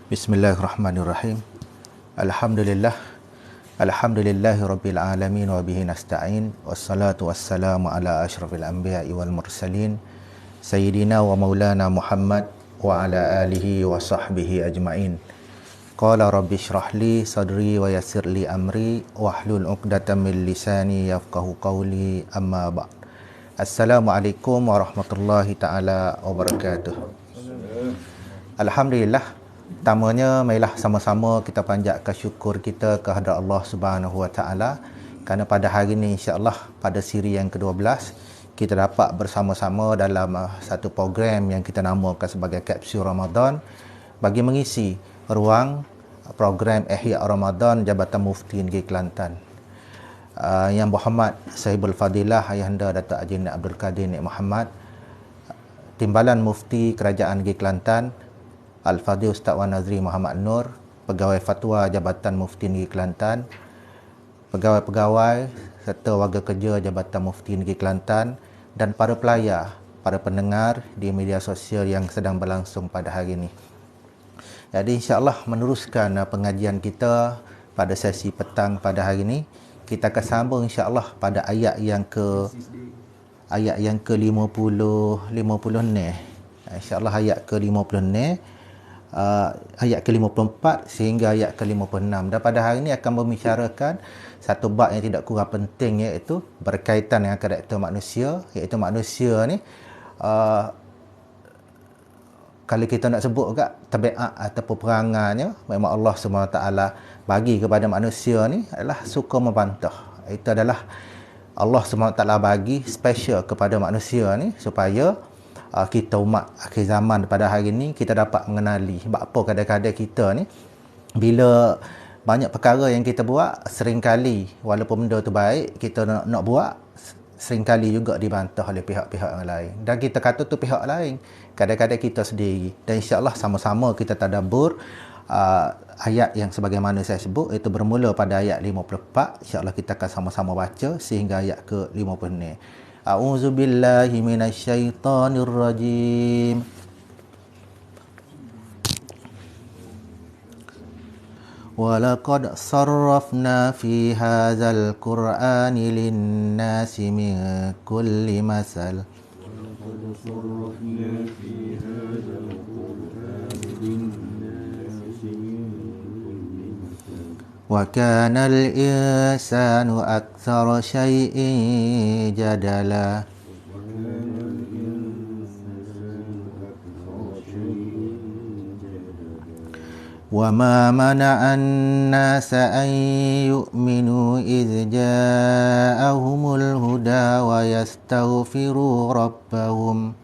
Bismillahirrahmanirrahim. Alhamdulillah. Alhamdulillahi rabbil alamin wa bihi nasta'in. Wassalatu wassalamu ala asyrafil anbiya'i wal mursalin sayyidina wa maulana Muhammad wa ala alihi wa sahbihi ajma'in. Qala rabbi shrah li sadri wa yassir li amri wahlul 'uqdatam min lisani yafqahu qawli, amma ba'd. Assalamualaikum warahmatullahi taala wabarakatuh. Alhamdulillah. Pertamanya, marilah sama-sama kita panjatkan syukur kita kehadrat Allah Subhanahu Wa Taala kerana pada hari ini insya-Allah pada siri yang ke-12 kita dapat bersama-sama dalam satu program yang kita namakan sebagai Kapsul Ramadan bagi mengisi ruang program Ihya Ramadan Jabatan Mufti Negeri Kelantan. Yang berhormat Sahibul Fadilah Ayahanda Datuk Haji Nik Abdul Kadir Nik Muhammad, Timbalan Mufti Kerajaan Negeri Kelantan Al-Fadhil Ustaz Wan Nazri Muhammad Nur, Pegawai Fatwa Jabatan Mufti Negeri Kelantan, pegawai-pegawai serta warga kerja Jabatan Mufti Negeri Kelantan dan para pelayar, para pendengar di media sosial yang sedang berlangsung pada hari ini. Jadi insya-Allah meneruskan pengajian kita pada sesi petang pada hari ini. Kita akan sambung insya-Allah pada ayat yang ke-50 ni. Insya-Allah ayat ke-50 ni. Ayat ke-54 sehingga ayat ke-56. Dan pada hari ini akan membicarakan satu bab yang tidak kurang penting, iaitu berkaitan dengan karakter manusia. Iaitu manusia ni kalau kita nak sebut kat tabiat ataupun perangannya, memang Allah SWT bagi kepada manusia ni adalah suka membantah. Itu adalah Allah SWT bagi special kepada manusia ni supaya kita umat akhir zaman pada hari ini kita dapat mengenali sebab apa kadang-kadang kita ni bila banyak perkara yang kita buat, seringkali walaupun benda tu baik kita nak buat, seringkali juga dibantah oleh pihak-pihak yang lain, dan kita kata tu pihak lain, kadang-kadang kita sendiri. Dan insya-Allah sama-sama kita tadabbur ayat yang sebagaimana saya sebut, itu bermula pada ayat 54. Insya-Allah kita akan sama-sama baca sehingga ayat ke-50 ni. A'udzu billahi minasyaitonir rajim. Wa laqad sarrafna fi hadzal qur'ani lin-nasi min kulli masal. Wa kana al-insanu aktsara syai'in jadala. Wa ma mana'an nasa an yu'minu idh ja'ahumul huda wa yastaghfiru rabbahum.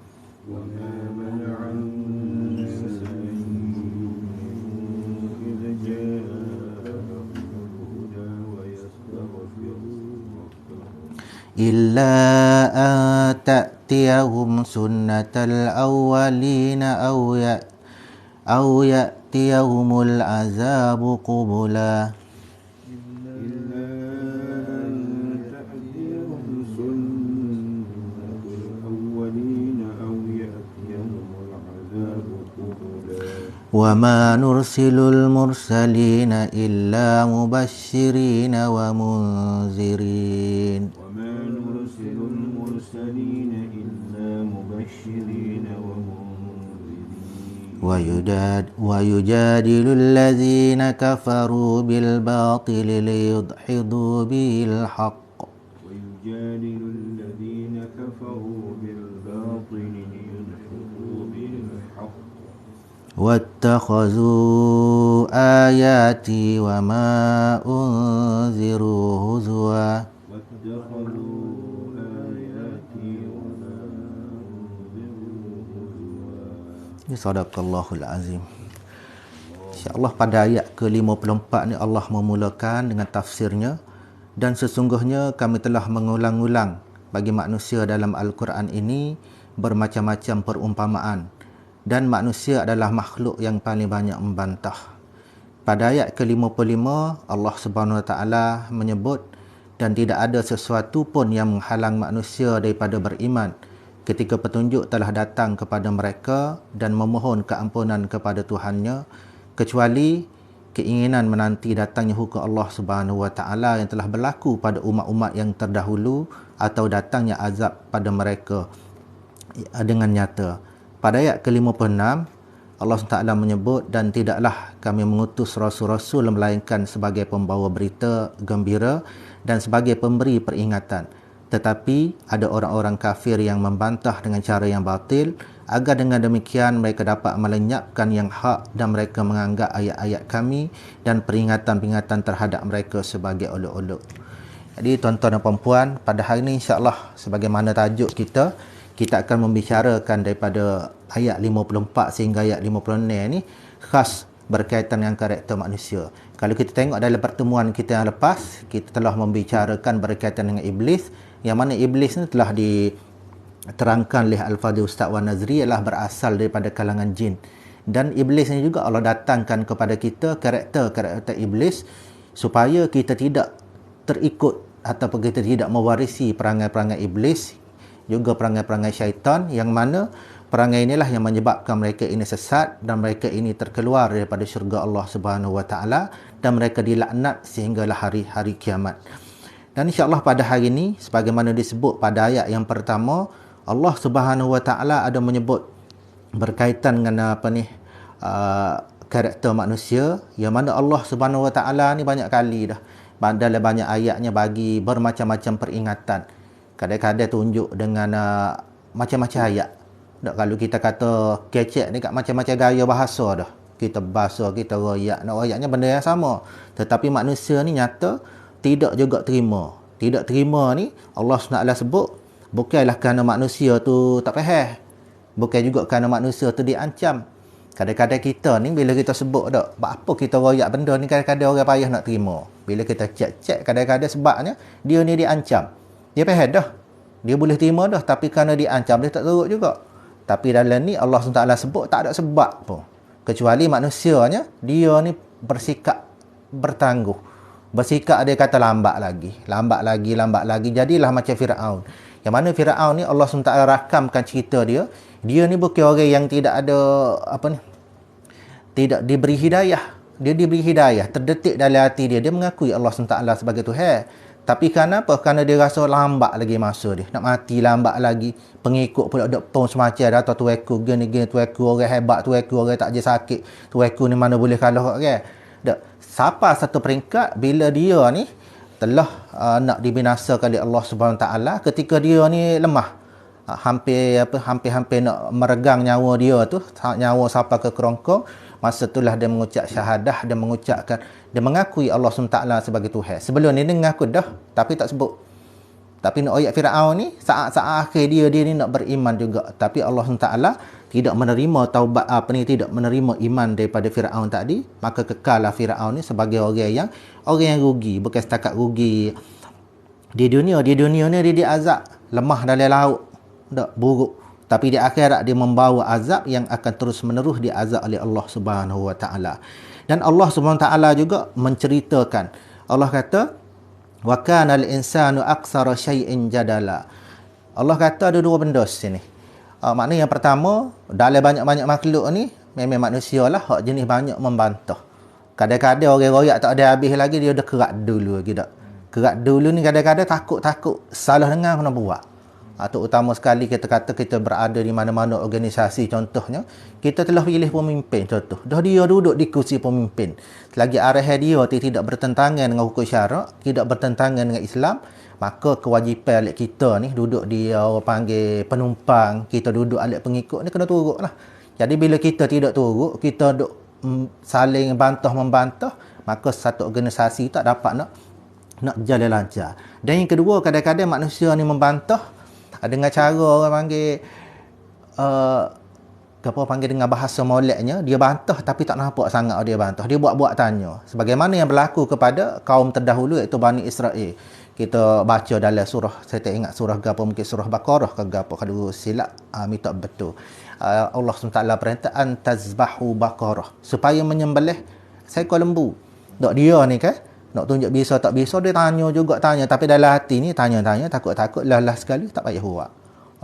Illa an ta'tiyahum sunnatal awwalina aw ya'tiyahumul azabu qubula. Wa ma nursilul mursalina illa mubashshirina wa munzirin. ويجادل الذين كفروا بالباطل ليدحضوا به الحق واتخذوا آياتي وما أنذروا هزوا. Sadaqallahul azim. InsyaAllah pada ayat ke-54 ni Allah memulakan dengan tafsirnya, dan sesungguhnya kami telah mengulang-ulang bagi manusia dalam Al-Quran ini bermacam-macam perumpamaan, dan manusia adalah makhluk yang paling banyak membantah. Pada ayat ke-55 Allah Subhanahu Wa Taala menyebut, dan tidak ada sesuatu pun yang menghalang manusia daripada beriman ketika petunjuk telah datang kepada mereka dan memohon keampunan kepada Tuhannya, kecuali keinginan menanti datangnya hukum Allah Subhanahu wa taala yang telah berlaku pada umat-umat yang terdahulu atau datangnya azab pada mereka dengan nyata. Pada ayat ke-56 Allah SWT menyebut, dan tidaklah kami mengutus rasul-rasul melainkan sebagai pembawa berita gembira dan sebagai pemberi peringatan. Tetapi ada orang-orang kafir yang membantah dengan cara yang batil, agar dengan demikian mereka dapat melenyapkan yang hak dan mereka menganggap ayat-ayat kami dan peringatan-peringatan terhadap mereka sebagai olok-olok. Jadi tuan-tuan dan puan-puan, pada hari ini insya-Allah sebagaimana tajuk kita akan membicarakan daripada ayat 54 sehingga ayat 56 ni khas berkaitan dengan karakter manusia. Kalau kita tengok dalam pertemuan kita yang lepas, kita telah membicarakan berkaitan dengan iblis, yang mana iblis ni telah diterangkan oleh Al-Fadhil Ustaz Wan Nazri adalah berasal daripada kalangan jin. Dan iblis ni juga Allah datangkan kepada kita karakter iblis supaya kita tidak terikut ataupun kita tidak mewarisi perangai-perangai iblis, juga perangai-perangai syaitan, yang mana perangai inilah yang menyebabkan mereka ini sesat dan mereka ini terkeluar daripada syurga Allah Subhanahu wa taala dan mereka dilaknat sehinggalah hari-hari kiamat. Dan insya-Allah pada hari ini sebagaimana disebut pada ayat yang pertama, Allah Subhanahu wa taala ada menyebut berkaitan dengan karakter manusia, yang mana Allah Subhanahu wa taala ni banyak kali dah dalam banyak ayatnya bagi bermacam-macam peringatan. Kadang-kadang tunjuk dengan macam-macam ayat. Tak, kalau kita kata kecek ni kat macam-macam gaya bahasa dah. Kita bahasa, kita royak, nak royaknya benda yang sama. Tetapi manusia ni nyata tidak juga terima. Tidak terima ni Allah SWT sebut bukanlah kerana manusia tu tak faham. Bukan juga kerana manusia tu diancam. Kadang-kadang kita ni bila kita sebut tak, apa kita royak benda ni, kadang-kadang orang payah nak terima. Bila kita cek-cek kadang-kadang sebabnya dia ni diancam. Dia faham dah. Dia boleh terima dah, tapi kerana diancam dia tak turut juga. Tapi dalam ni Allah SWT sebut tak ada sebab pun. Kecuali manusianya, dia ni bersikap bertangguh. Bersikap dia kata lambat lagi. Jadilah macam Firaun. Yang mana Firaun ni Allah SWT rakamkan cerita dia. Dia ni bukan orang yang tidak ada tidak diberi hidayah. Dia diberi hidayah, terdetik dalam hati dia. Dia mengakui Allah SWT sebagai Tuhan. Tapi kenapa? Kerana dia rasa lambat lagi masa dia. Nak mati lambat lagi. Pengikut pula duk pun semacam dah. Atau tueku gini, tueku orang hebat, tueku orang tak je sakit. Tueku ni mana boleh kalah orang. Tak. Sampai satu peringkat bila dia ni telah nak dibinasakan oleh Allah SWT ketika dia ni lemah. Hampir nak meregang nyawa dia tu. Nyawa sampai ke kerongkong. Masa itulah dia mengucap syahadah, dia mengucapkan, dia mengakui Allah SWT sebagai Tuhan. Sebelum ni dia mengaku dah, tapi tak sebut. Tapi nak ayat Firaun ni, saat-saat akhir dia ni nak beriman juga. Tapi Allah SWT tidak menerima taubat tidak menerima iman daripada Firaun tadi, maka kekallah Firaun ni sebagai orang yang rugi, bukan setakat rugi di dunia ni dia diazab, lemah dalam laut, tak buruk. Tapi di akhirat dia membawa azab yang akan terus menerus diazab oleh Allah Subhanahu wa taala. Dan Allah Subhanahu wa taala juga menceritakan. Allah kata, "Wa kana al-insanu aktsara syai'in jadala." Allah kata ada dua benda sini. Maknanya yang pertama, dalam banyak-banyak makhluk ni, memang manusia lah hak jenis banyak membantah. Kadang-kadang orang royak tak ada habis lagi, dia dah kerak dulu lagi tak. Kerak dulu ni kadang-kadang takut salah dengar kena buat. Atau utama sekali kita kata kita berada di mana-mana organisasi, contohnya kita telah pilih pemimpin, contoh dah dia duduk di kursi pemimpin, selagi arahan dia tidak bertentangan dengan hukum syarak, tidak bertentangan dengan Islam, maka kewajipan alik kita ni duduk di orang panggil penumpang, kita duduk alik pengikut ni kena turut lah. Jadi bila kita tidak turut, kita duduk saling membantah, maka satu organisasi tak dapat nak jalan lancar. Dan yang kedua, kadang-kadang manusia ni membantah dengan cara orang panggil dengan bahasa moleknya, dia bantah tapi tak nampak sangat dia bantah. Dia buat-buat tanya. Sebagaimana yang berlaku kepada kaum terdahulu iaitu Bani Israel. Kita baca dalam surah, saya tak ingat surah apa, mungkin surah Baqarah ke apa, kalau silap minta betul. Allah SWT perintah antazbahu baqarah, supaya menyembelih seekor lembu. Dok dia ni kan nak tunjuk bisa dia tanya, tapi dalam hati ni tanya takut-takut lah sekali tak payah buat.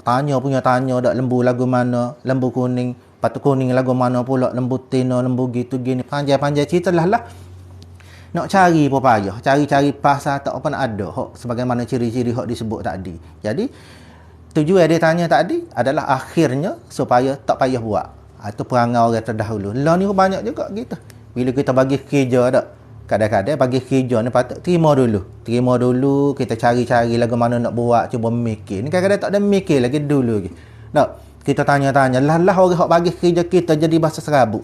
tanya punya tanya dak lembu lagu mana, lembu kuning, patu kuning lagu mana pula, lembu tino, lembu gitu gini. Panjang-panjang cerita lah. Nak cari pun payah, cari-cari pasal tak apa nak ada hok sebagaimana ciri-ciri hok disebut tadi. Jadi tujuan dia tanya tadi adalah akhirnya supaya tak payah buat. Itu perangai orang terdahulu. Lah ni banyak juga gitu. Bila kita bagi kerja dak, kadang-kadang bagi kerja ni patut terima dulu, kita cari-cari lagu mana nak buat, cuba mikir. Ni kadang-kadang tak ada mikir lagi dulu lagi. Tak, kita tanya-tanya, lah orang hok bagi kerja kita jadi bahasa serabut.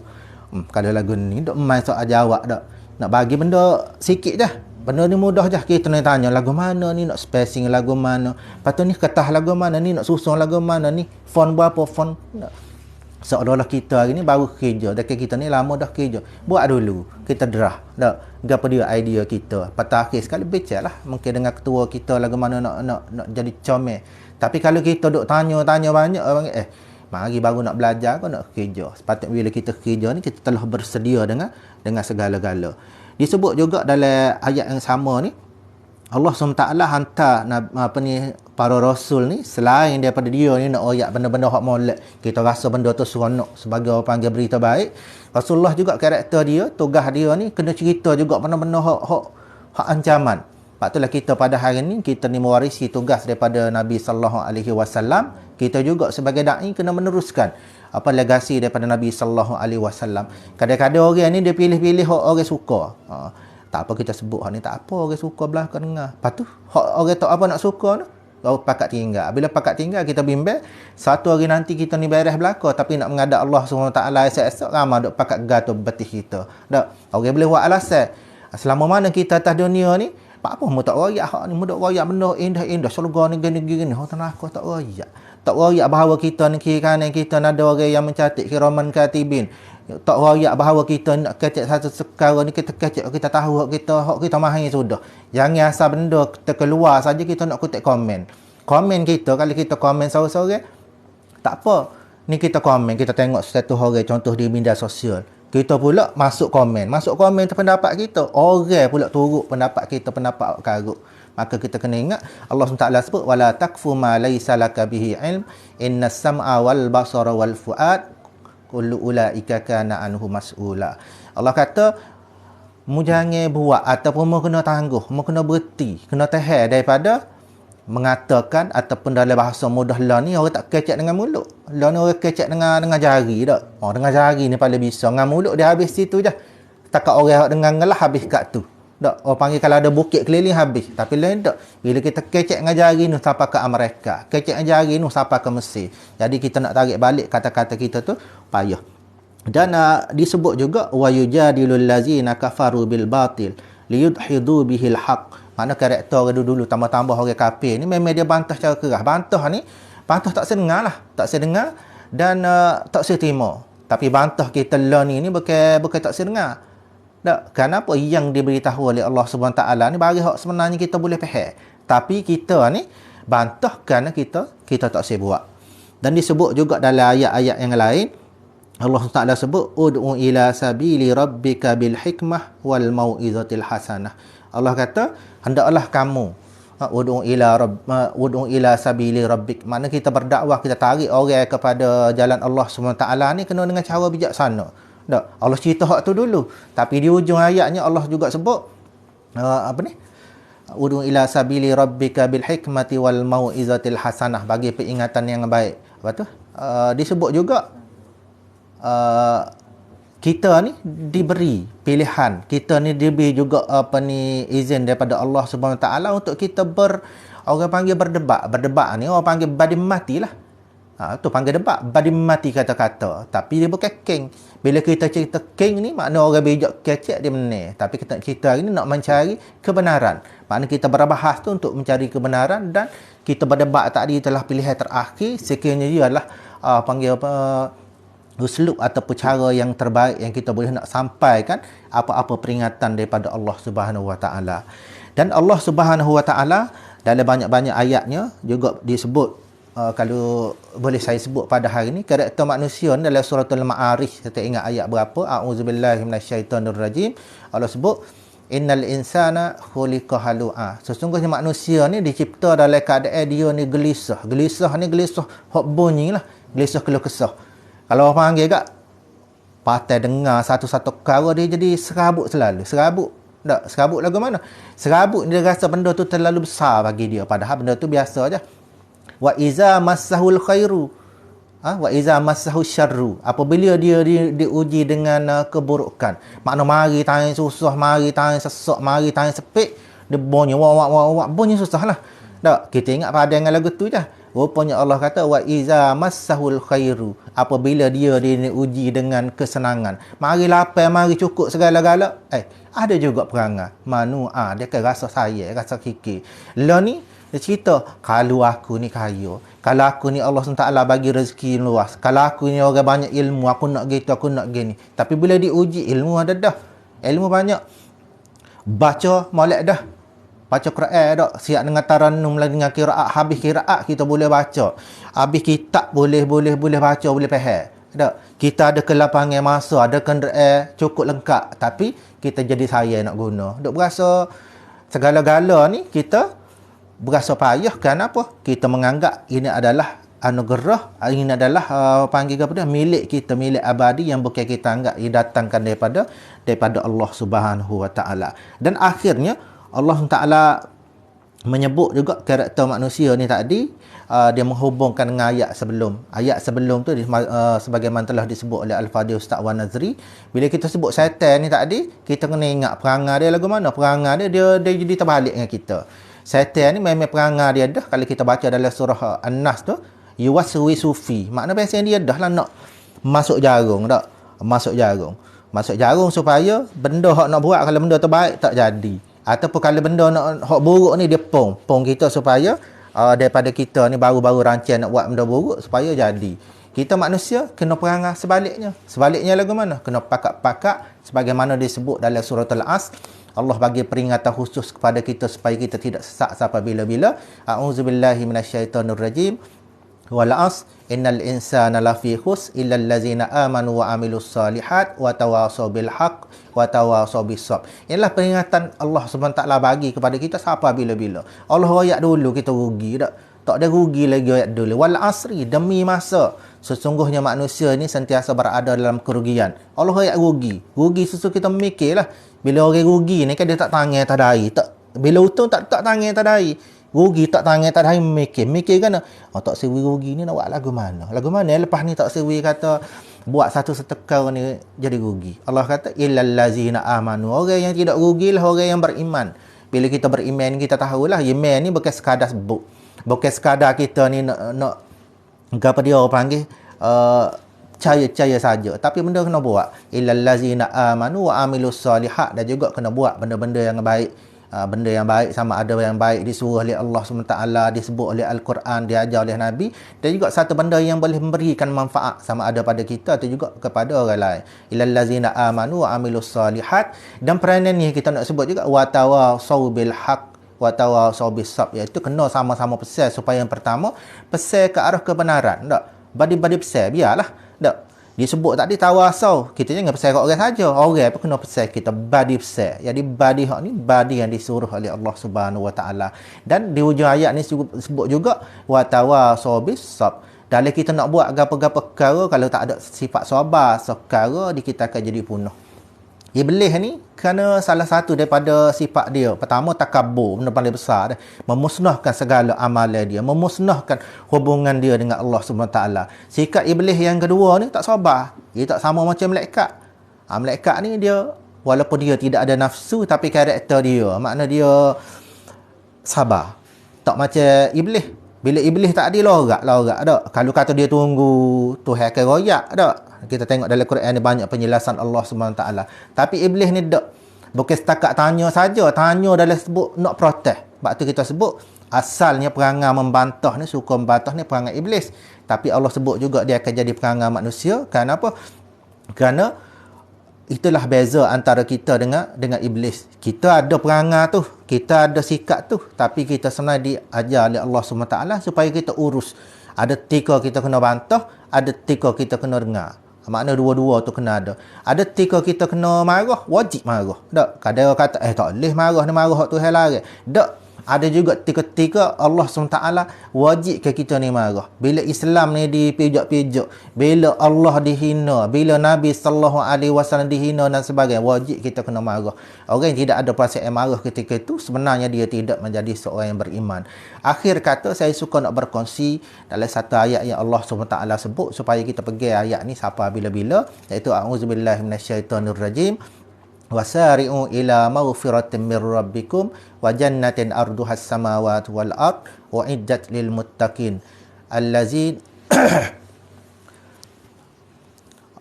Kalau lagu ni dok main soal jawab dak. Nak bagi benda sikit je. Benda ni mudah je. Kita nak tanya lagu mana ni, nak spacing lagu mana. Lepas tu ni ketah lagu mana ni, nak susun lagu mana ni. Font berapa font. Seolah-olah kita hari ni baru kerja. Dekat kita ni lama dah kerja. Buat dulu. Kita derah. Tak? Apa dia idea kita. Pada akhir sekali becek lah. Mungkin dengan ketua kita lagu mana nak jadi comel. Tapi kalau kita duk tanya-tanya banyak, orang mari baru nak belajar ke nak kerja. Sepatutnya bila kita kerja ni kita telah bersedia dengan segala-gala. Disebut juga dalam ayat yang sama ni Allah SWT hantar para rasul ni selain daripada dia ni nak royak benda-benda hak molek. Kita rasa benda tu seronok sebagai orang panggil berita baik. Rasulullah juga karakter dia, tugas dia ni kena cerita juga benda-benda hak ancaman. Sebab itulah kita pada hari ni kita ni mewarisi tugas daripada Nabi sallallahu alaihi wasallam. Kita juga sebagai dai kena meneruskan legasi daripada Nabi sallallahu alaihi wasallam. Kadang-kadang orang ni dia pilih-pilih orang suka. Tak apa kita sebut hak ni tak apa, orang suka belakang dengar. Lepas tu hak orang tak apa nak suka tu baru pakat tinggal. Bila pakat tinggal kita bimbang satu hari nanti kita ni beres belaka tapi nak menghadap Allah SWT esok-esok ramai duk pakat gato betis kita. Tak. Orang boleh buat alasan. Selama mana kita atas dunia ni apa mu tak royak hak ni, mu duk royak benda indah-indah syurga ni gini-gini. Hang tak nak tak royak. Tak royak bahawa kita ni kiri kanan kita nak ada orang yang mencatat kiraman katibin. Tak royak bahawa kita nak kecek satu perkara ni kita kecek kita tahu hak kita mahir sudah. Jangan asal benda terkeluar saja kita nak kutip komen. Komen kita kalau kita komen seorang-seorang tak apa. Ni kita komen, kita tengok status orang contoh di media sosial. Kita pula masuk komen tu pendapat kita. Orang pula turut pendapat kita, pendapat karut. Maka kita kena ingat Allah SWT sebut wala takfu ma laysa laka bihi ilm innas sam'a wal basara wal fuad kullu ulaika kana anhu mas'ula. Allah kata mu jangan buat ataupun mu kena tangguh, mu kena berhenti, kena tahan daripada mengatakan ataupun dalam bahasa mudah lah ni orang tak kecek dengan mulut. Lah ni orang kecek dengan jari tak. Dengan jari ni paling bisa. Dengan mulut dia habis situ je. Takat orang dengan ngelah habis kat tu. Tak. Orang panggil kalau ada bukit keliling habis. Tapi lain tak. Bila kita kecek dengan jari ni sampai ke Amerika. Kecek dengan jari ni sampai ke Mesir. Jadi kita nak tarik balik kata-kata kita tu payah. Dan disebut juga wa yujadilul ladzina kafaru bil batil liyudhidu bihil haqq. Mana karakter orang dulu tambah-tambah orang kafir ni memang dia bantah secara keras. Bantah tak sedengar lah. Tak sedengar dan tak seterima. Tapi bantah kita lah ni bukan tak sedengar. Tak. Kenapa yang diberitahu oleh Allah SWT ni bagi hak sebenarnya kita boleh faham. Tapi kita ni bantah kerana kita tak boleh buat. Dan disebut juga dalam ayat-ayat yang lain Allah SWT sebut ud'u ila sabili rabbika bil hikmah wal mau'izatil hasanah. Allah kata hendaklah kamu ud'u ila sabili rabbik. Mana kita berdakwah, kita tarik orang kepada jalan Allah SWT ni kena dengan cara bijaksana. Tak. Allah cerita hak tu dulu. Tapi di hujung ayatnya Allah juga sebut ud'u ila sabili rabbika bil hikmati wal mau'izatil hasanah, bagi peringatan yang baik. Apa tu? Disebut juga kita ni diberi pilihan, kita ni diberi juga izin daripada Allah Subhanahu Taala untuk kita orang panggil berdebat ni orang panggil badi mati lah. Tu panggil debat badi mati kata-kata, tapi dia bukan king. Bila kita cerita king ni makna orang bijak kecek dia menang, tapi kita cerita hari ni nak mencari kebenaran. Makna kita berbahas tu untuk mencari kebenaran dan kita berdebat tadi telah pilihan terakhir sekiranya dia adalah uslub atau cara yang terbaik yang kita boleh nak sampaikan apa-apa peringatan daripada Allah Subhanahu Wa Taala. Dan Allah Subhanahu Wa Taala dalam banyak-banyak ayatnya juga disebut kalau boleh saya sebut pada hari ini karakter manusia dalam suratul Ma'arij. Saya tak ingat ayat berapa. A'udzubillahi minasyaitonirrajim. Allah sebut Innal insana khuliqa halu'a. Sesungguhnya manusia ni dicipta dalam keadaan dia ni gelisah. Gelisah ni gelisah hok bunyi lah. Gelisah keluh kesah. Kalau orang panggil kat, patah dengar satu-satu perkara dia jadi serabut selalu. Serabut. Tak, serabut lagu mana? Serabut dia rasa benda tu terlalu besar bagi dia. Padahal benda tu biasa je. Wa iza massahul khairu. Wa iza massahu syarru. Apabila dia diuji dengan keburukan. Makna mari tangan susah, mari tangan sesak, mari tangan sepik, dia bunyi wak bunyi susah lah. Tak, kita ingat pada dengan lagu tu je. Rupanya Allah kata wa iza massahul khairu. Apabila dia diuji dengan kesenangan. Mari lapar, mari cukup segala-gala. Ada juga perangai. Dia kan rasa sayang, rasa kikir. Lah ni dia cerita, kalau aku ni kaya, kalau aku ni Allah SWT bagi rezeki luas, kalau aku ni orang banyak ilmu, aku nak gitu, aku nak gini. Tapi bila diuji, ilmu ada dah. Ilmu banyak. Baca, molek dah. Baca Quran dah. Siap dengan tarannum lah, dengan kiraat. Habis kiraat, kita boleh baca. Habis kitab, boleh baca, boleh faham. Tak? Kita ada kelapangan masa, ada kenderaan cukup lengkap. Tapi, kita jadi sayang nak guna. Duk berasa, segala-gala ni, kita berasa payah. Kenapa? Kita menganggap ini adalah anugerah, ini adalah panggil apa dia, milik kita, milik abadi yang bukan kita anggap didatangkan daripada Allah Subhanahu Wa Taala. Dan akhirnya Allah Taala menyebut juga karakter manusia ni tadi, dia menghubungkan dengan ayat sebelum. Ayat sebelum tu sebagaimana telah disebut oleh Al-Fadhil Ustaz Wan Nazri. Bila kita sebut syaitan ni tadi, kita kena ingat perangai dia lagu mana. Perangai dia jadi terbalik dengan kita. Syaitan ni memang perangai dia dah. Kalau kita baca dalam surah An-Nas tu, yuwaswisu fi. Makna biasanya dia dah lah nak masuk jarum tak? Masuk jarum supaya benda hak nak buat, kalau benda terbaik tak jadi. Ataupun kalau benda nak hak buruk ni dia pong kita supaya daripada kita ni baru-baru rancang nak buat benda buruk supaya jadi. Kita manusia kena perangai sebaliknya. Sebaliknya lagu mana? Kena pakak-pakak sebagaimana disebut dalam surah Al-As. Allah bagi peringatan khusus kepada kita supaya kita tidak sesak sampai bila-bila. A'udzubillahi minasyaitonirrajim. Wal 'asr innal insana lafi khusr illa allazina amanu wa amilus solihat wa tawasaw bil haqq wa tawasaw bis sabr. Inilah peringatan Allah SWT bagi kepada kita sampai bila-bila. Allah ayat dulu kita rugi tak? Tak ada rugi lagi ayat dulu. Wal 'asri, demi masa. Sesungguhnya manusia ini sentiasa berada dalam kerugian. Allah ayat rugi. Rugi susu kita memikirlah. Bila orang rugi ni kan dia tak tangan tak dari. Bila untung tak tangan tak dari. Rugi tak tangan tak dari mikir kan. Tak sewi rugi ni nak buat lagu mana? Lagu mana lepas ni tak sewi kata buat satu setekar ni jadi rugi. Allah kata illal ladzina amanu. Orang yang tidak rugilah orang yang beriman. Bila kita beriman kita tahulah iman ni bukan sekadar sebut. Bukan sekadar kita ni nak apa dia orang panggil percaya saja, tapi benda kena buat. Illal ladzina amanu wa amilus solihat, dan juga kena buat benda-benda yang baik. Benda yang baik sama ada yang baik disuruh oleh Allah SWT, disebut oleh Al-Quran, diajar oleh Nabi, dan juga satu benda yang boleh memberikan manfaat sama ada pada kita atau juga kepada orang lain. Illal ladzina amanu wa amilus solihat. Dan peranan ni kita nak sebut juga wa tawasaw bil haqq wa tawasaw bis sabr, iaitu kena sama-sama pesan supaya yang pertama pesan ke arah kebenaran. Tak? Badi-badi pesan biarlah. Tak? Disebut tadi tawasau, kita jangan pesan kat orang saja. Orang pun kena pesan kita badi pesan. Jadi badi hak ni badi yang disuruh oleh Allah Subhanahu Wa Taala. Dan di hujung ayat ni sebut juga wa tawasau bis sabr. Dalam kita nak buat gapo-gapo perkara, kalau tak ada sifat sabar, perkara di kita akan jadi punah. Iblis ni kerana salah satu daripada sifat dia, pertama takabur, benda paling besar dia, memusnahkan segala amalan dia, memusnahkan hubungan dia dengan Allah SWT. Sikap iblis yang kedua ni tak sabar. Dia tak sama macam malaikat. Malaikat ni dia walaupun dia tidak ada nafsu, tapi karakter dia, makna dia sabar. Tak macam iblis. Bila iblis tak ada lorak tak. Kalau kata dia tunggu Tuhan akan royak tak. Kita tengok dalam Quran ni banyak penjelasan Allah SWT. Tapi iblis ni tak. Bukan setakat tanya saja. Tanya dalam sebut nak protes. Sebab tu kita sebut asalnya perangai membantah ni, suka membantah ni perangai iblis. Tapi Allah sebut juga dia akan jadi perangai manusia. Kenapa? Kerana itulah beza antara kita dengan iblis. Kita ada perangai tu, kita ada sikap tu, tapi kita sebenarnya diajar oleh Allah SWT supaya kita urus. Ada tika kita kena bantah, ada tika kita kena dengar. Makna dua-dua tu kena ada. Ada ketika kita kena marah, wajib marah. Tak? Kadang orang kata, tak boleh marah, ni marah hak Tuhan larang. Tak. Ada juga ketika Allah SWT wajibkan kita ni marah. Bila Islam ni dipijak-pijak, bila Allah dihina, bila Nabi SAW dihina dan sebagainya, wajib kita kena marah. Orang yang tidak ada perasaan marah ketika itu, sebenarnya dia tidak menjadi seorang yang beriman. Akhir kata, saya suka nak berkongsi dalam satu ayat yang Allah SWT sebut, supaya kita pergi ayat ni siapa bila-bila, iaitu a'udzubillahi minasyaitonirrajim. Wasari'u ila maghfiratin min rabbikum wa jannatin arduhas samawati wal ard wa iddat lil muttaqin allazin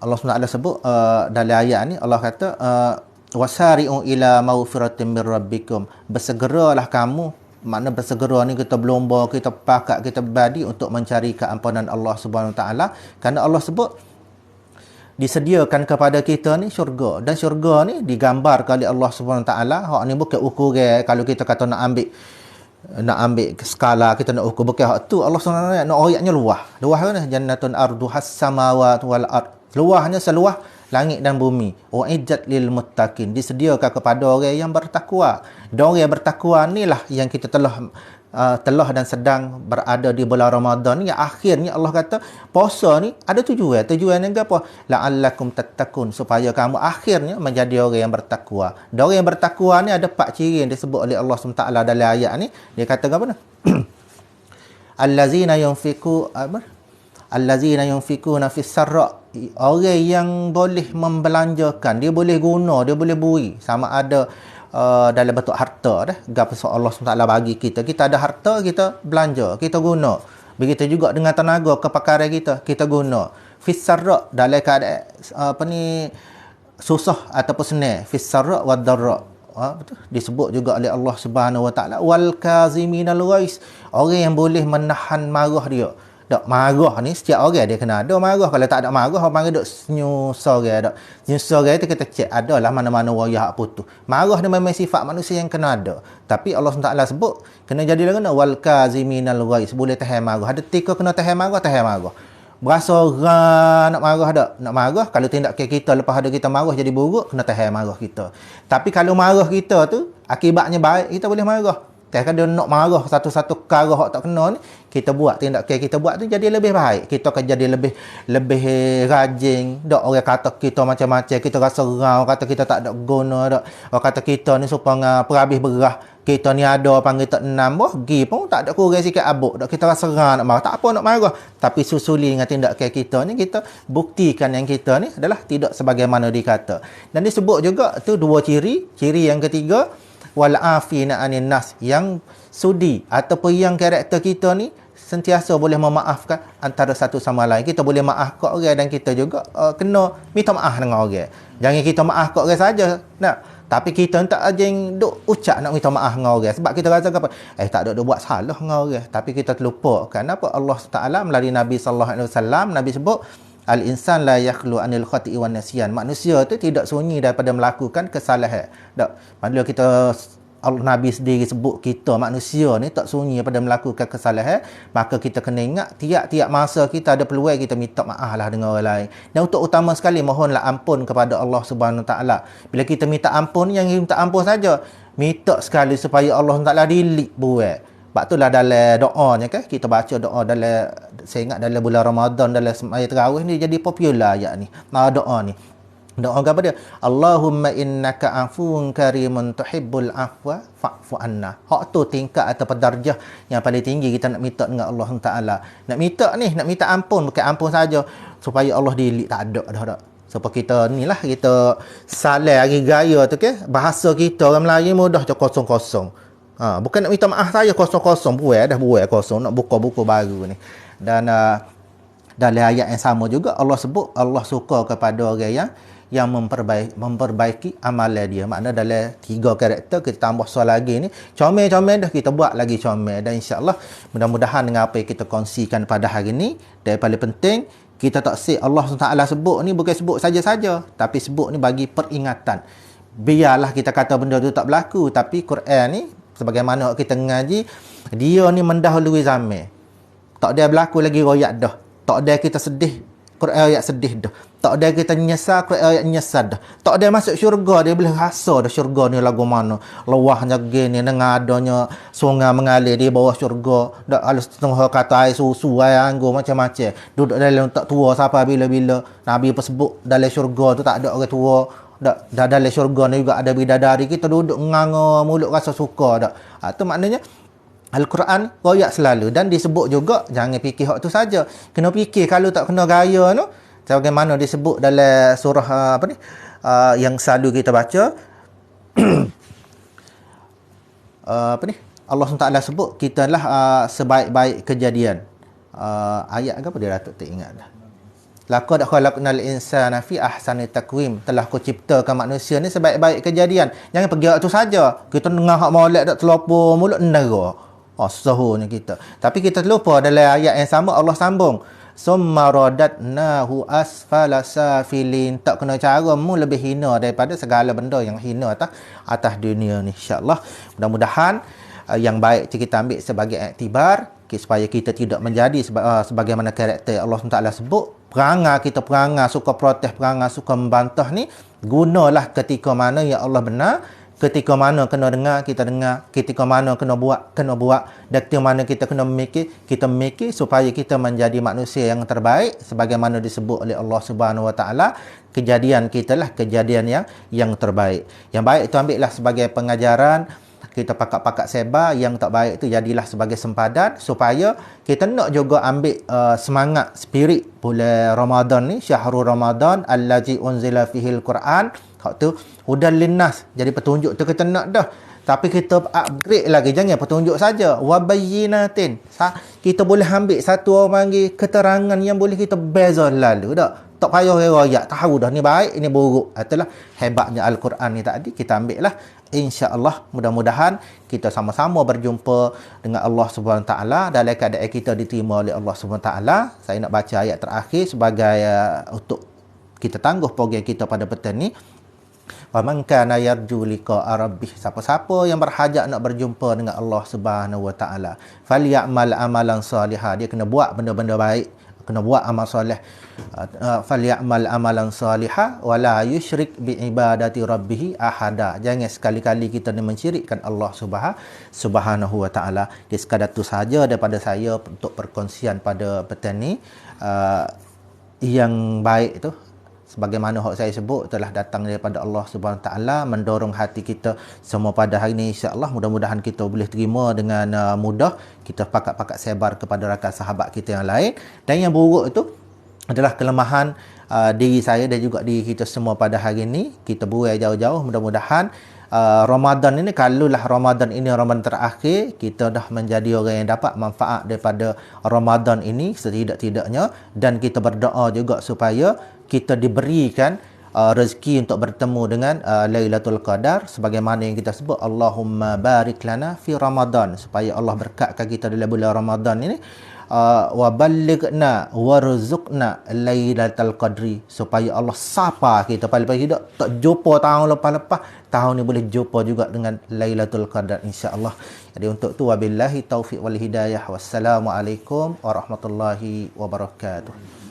Allah SWT sebut dalam ayat ni, Allah kata wasari'u ila maghfiratin min rabbikum, bersegeralah kamu, makna bersegera ni kita berlomba, kita pakat, kita berbadi untuk mencari keampunan Allah Subhanahu Wa Taala, kerana Allah sebut disediakan kepada kita ni syurga, dan syurga ni digambar oleh Allah Subhanahu Taala. Hak ni bukan ukuran kalau kita kata nak ambil skala, kita nak ukur, bukan hak tu. Allah Subhanahu nak ayatnya luah kan, jannatun arduhas samawati wal ard, luahnya seluah langit dan bumi. Uiddat lil muttaqin, disediakan kepada orang yang bertakwa. Dan orang yang bertakwa inilah yang kita telah dan sedang berada di bulan Ramadan ni. Akhirnya Allah kata puasa ni ada tujuan yang apa? La'allakum tattaqun, supaya kamu akhirnya menjadi orang yang bertakwa. Dan orang yang bertakwa ni ada 4 ciri yang disebut oleh Allah SWT dalam ayat ni. Dia kata apa ni? Allazina yunfikuna fis sarra, orang yang boleh membelanjakan, dia boleh guna, dia boleh beri, sama ada dalam bentuk harta dah. Gapo Allah SWT bagi kita. Kita ada harta, kita belanja, kita guna. Begitu juga dengan tenaga, kepakaran kita guna. Fisarra, dalam keadaan susah ataupun senang. Fisarra wad darra. Betul? Disebut juga oleh Allah Subhanahu Wa Taala wal kaziminal ghais, orang yang boleh menahan marah dia. Tak, marah ni setiap orang dia kena ada marah. Kalau tak ada marah, orang panggil duk senyum sorang dak. Senyum sorang tu kita cek adalah mana-mana wayah hak putus. Marah ni memang sifat manusia yang kena ada. Tapi Allah SWT sebut kena jadi kena wal kaziminal ghais, boleh tahan marah. Ada ketika kena tahan marah. Berasa orang nak marah tak? Nak marah, kalau tindakan kita lepas ada kita marah jadi buruk, kena tahan marah kita. Tapi kalau marah kita tu akibatnya baik, kita boleh marah. Kalau dia nak marah satu-satu perkara hak tak kena ni, kita buat tindakan kita buat tu jadi lebih baik. Kita akan jadi lebih rajin. Tak orang kata kita macam-macam, kita rasa rau, kata kita tak ada guna dak. Orang kata kita ni supaya perhabis berah, kita ni ada panggil tak enam bah, gi pun tak ada kurang sikit abuk. Tak, kita rasa rau nak marah, tak apa nak marah. Tapi susuli dengan tindakan kita ni, kita buktikan yang kita ni adalah tidak sebagaimana dikata. Dan disebut juga tu 2 ciri. Ciri yang ketiga, wal afina anin nas, yang sudi ataupun yang karakter kita ni sentiasa boleh memaafkan antara satu sama lain. Kita boleh maaf kat orang, dan kita juga kena minta maaf dengan orang. Jangan kita maaf kat orang saja. Tapi kita tak aja yang duk ucap nak minta maaf dengan orang, sebab kita rasa apa? Tak ada buat salah dengan orang. Tapi kita terlupa kenapa Allah Taala melalui Nabi sallallahu alaihi wasallam, Nabi sebut al-insan la yakhlu anil khati'i wan nisyan. Manusia tu tidak sunyi daripada melakukan kesalahan. Tak. Bila kita Nabi sendiri sebut kita manusia ni tak sunyi daripada melakukan kesalahan, maka kita kena ingat tiap-tiap masa kita ada peluang, kita minta maaf lah dengan orang lain. Dan untuk utama sekali, mohonlah ampun kepada Allah Subhanahu Taala. Bila kita minta ampun, yang minta ampun saja, minta sekali supaya Allah Taala dilik buat. Sebab itulah dalam doanya kan, kita baca doa dalam, saya ingat dalam bulan Ramadan, dalam ayat tarawih ni jadi popular ayat ni. Doa ni. Doa apa dia? Allahumma innaka afuwun karimun tuhibbul afwa fa'fu anna. Hak tu tingkat atau darjah yang paling tinggi kita nak minta dengan Allah Taala. Nak minta ampun, bukan ampun saja supaya Allah dilik, tak ada dah. Sebab kita ni lah, kita salah hari gaya tu ke, bahasa kita orang Melayu mudah je kosong-kosong. Bukan nak minta maaf saya kosong-kosong, buat kosong, nak buka buku baru ni. Dan dalam ayat yang sama juga Allah sebut Allah suka kepada orang yang memperbaiki amalan dia. Makna dalam 3 karakter kita tambah soal lagi ni, comel-comel dah kita buat lagi comel. Dan insya-Allah mudah-mudahan dengan apa yang kita kongsikan pada hari ni, dan paling penting kita tak Allah SWT sebut ni bukan sebut saja-saja, tapi sebut ni bagi peringatan. Biarlah kita kata benda tu tak berlaku, tapi Quran ni sebagaimana kita ngaji, dia ni mendahului zaman. Tak ada berlaku lagi royak dah. Tak ada kita sedih Quran ayat sedih dah. Tak ada kita nyesal, Quran ayat nyesal dah. Tak ada masuk syurga, dia boleh rasa dah syurga ni lagu mana. Luahnya gini, dengan adanya sungai mengalir di bawah syurga. Dak halus setengah kata air susu, air anggur, macam-macam. Duduk dalam tak tua sampai bila-bila. Nabi pun sebut dalam syurga tu tak ada orang tua. Dak dalam syurga ni juga ada bidadari. Kita duduk nganga mulut rasa suka dak. Tu maknanya Al-Quran royak selalu dan disebut juga jangan fikir hak tu saja. Kena fikir kalau tak kena gaya tu. Sebagaimana disebut dalam surah yang selalu kita baca Allah SWT sebut kita lah sebaik-baik kejadian. Ayat ke apa dia Datuk tak ingat dah. Laqad khalaqnal insana fi ahsani taqwim. Telah ku ciptakan manusia ni sebaik-baik kejadian. Jangan pergi hak tu saja. Kita dengar hak molek dak terlopor mulut nera. Sahurnya kita. Tapi kita terlupa dalam ayat yang sama Allah sambung. Summa radatnahu asfala safilin. Tak kena cara mu lebih hina daripada segala benda yang hina atas dunia ni. InsyaAllah. Mudah-mudahan yang baik kita ambil sebagai iktibar supaya kita tidak menjadi sebagaimana karakter Allah SWT sebut. Perangai suka protes, perangai suka membantah ni gunalah ketika mana ya Allah benar. Ketika mana kena dengar, kita dengar. Ketika mana kena buat. Dan ketika mana kita kena memikir, kita memikir supaya kita menjadi manusia yang terbaik. Sebagaimana disebut oleh Allah Subhanahu Wa Taala, kejadian kita lah kejadian yang terbaik. Yang baik itu ambillah sebagai pengajaran. Kita pakat-pakat sebar. Yang tak baik itu jadilah sebagai sempadan. Supaya kita nak juga ambil semangat, spirit bulan Ramadan ni. Syahrul Ramadan. Allazi unzila fihil Quran. Hak tu hudan linnas. Jadi petunjuk tu kita nak dah. Tapi kita upgrade lagi. Jangan petunjuk saja. Wabayyinatin. Kita boleh ambil satu orang panggil keterangan yang boleh kita beza lalu dah. Tak payah riwayat. Tahu dah ni baik, ini buruk. Itulah hebatnya Al-Quran ni tadi. Kita ambil lah. InsyaAllah mudah-mudahan kita sama-sama berjumpa dengan Allah Subhanahu Taala dalam keadaan kita diterima oleh Allah Subhanahu Taala. Saya nak baca ayat terakhir sebagai untuk kita tangguh program kita pada petang ni. Wa man kana yarju liqa'a rabbih. Siapa-siapa yang berhajat nak berjumpa dengan Allah Subhanahu Wa Taala, falyamal amalan salihah. Dia kena buat benda-benda baik, kena buat amal soleh. Falyamal amalan salihah wa la yusyrik bi ibadati rabbih ahada. Jangan sekali-kali kita ni mensyirikkan Allah Subhanahu Wa Taala. Dia sekadar tu saja daripada saya untuk perkongsian pada petang ni. Yang baik tu sebagaimana hak saya sebut telah datang daripada Allah Subhanahu Wa Taala, mendorong hati kita semua pada hari ini. InsyaAllah mudah-mudahan kita boleh terima dengan mudah. Kita pakat-pakat sebar kepada rakan sahabat kita yang lain. Dan yang buruk itu adalah kelemahan diri saya dan juga diri kita semua pada hari ini. Kita buai jauh-jauh. Mudah-mudahan Ramadan ini, kalaulah Ramadan ini Ramadan terakhir, kita dah menjadi orang yang dapat manfaat daripada Ramadan ini setidak-tidaknya. Dan kita berdoa juga supaya kita diberikan rezeki untuk bertemu dengan Lailatul Qadar sebagaimana yang kita sebut, Allahumma barik lana fi Ramadan, supaya Allah berkatkan kita dalam bulan Ramadan ini. Wa ballighna warzuqna Lailatul Qadri, supaya Allah sapa kita paling-paling tidak tak jumpa tahun lepas-lepas, tahun ni boleh jumpa juga dengan Lailatul Qadar insya-Allah. Jadi untuk tu wabillahi taufiq wal hidayah. Wassalamualaikum warahmatullahi wabarakatuh.